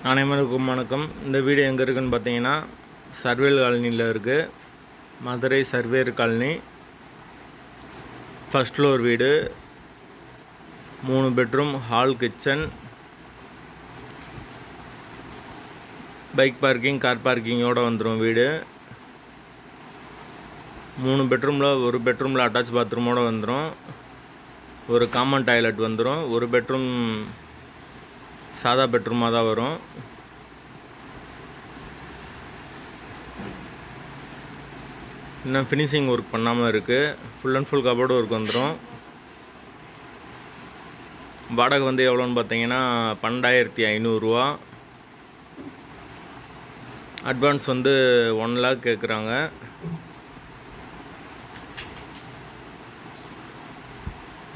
அனைவருக்கும் வணக்கம். இந்த வீடியோ எங்கே இருக்குதுன்னு பார்த்தீங்கன்னா சர்வேல் காலனியில் இருக்குது. Madurai surveyor colony. First floor வீடு, 3 bedroom, hall, kitchen, bike parking, car பார்க்கிங்கோடு வந்துடும் வீடு. 3 பெட்ரூமில் ஒரு பெட்ரூமில் அட்டாச் பாத்ரூமோடு வந்துடும். ஒரு காமன் டாய்லெட் வந்துடும். ஒரு பெட்ரூம் சாதா பெட்ரூமாக தான் வரும். இன்னும் ஃபினிஷிங் ஒர்க் பண்ணாமல் இருக்குது. Full and full cupboard work வந்துடும். வாடகை வந்து எவ்வளோன்னு பார்த்தீங்கன்னா 12,500 அட்வான்ஸ் வந்து 1 lakh கேட்குறாங்க.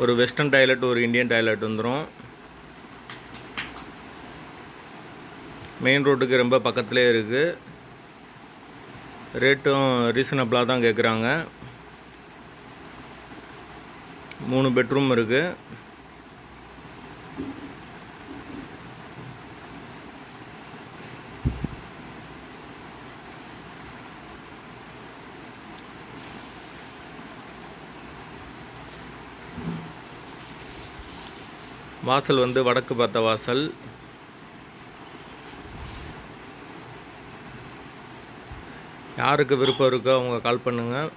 ஒரு வெஸ்டர்ன் டாய்லெட், ஒரு இந்தியன் டாய்லெட் வந்துடும். மெயின் ரோட்டுக்கு ரொம்ப பக்கத்துலேயே இருக்குது. ரேட்டும் ரீசனபிளாக தான் கேட்குறாங்க. 3 பெட்ரூம் இருக்குது. வாசல் வந்து வடக்கு பார்த்த வாசல். யாருக்கு விருப்பம் இருக்கோ அவங்க கால் பண்ணுங்கள்.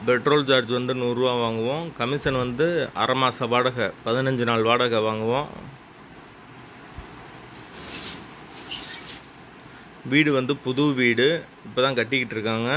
பெட்ரோல் சார்ஜ் வந்து 100 ரூபா வாங்குவோம். கமிஷன் வந்து அரை மாத வாடகை, 15 நாள் வாடகை வாங்குவோம். வீடு வந்து புது வீடு, இப்போ தான் கட்டிக்கிட்டு இருக்காங்க.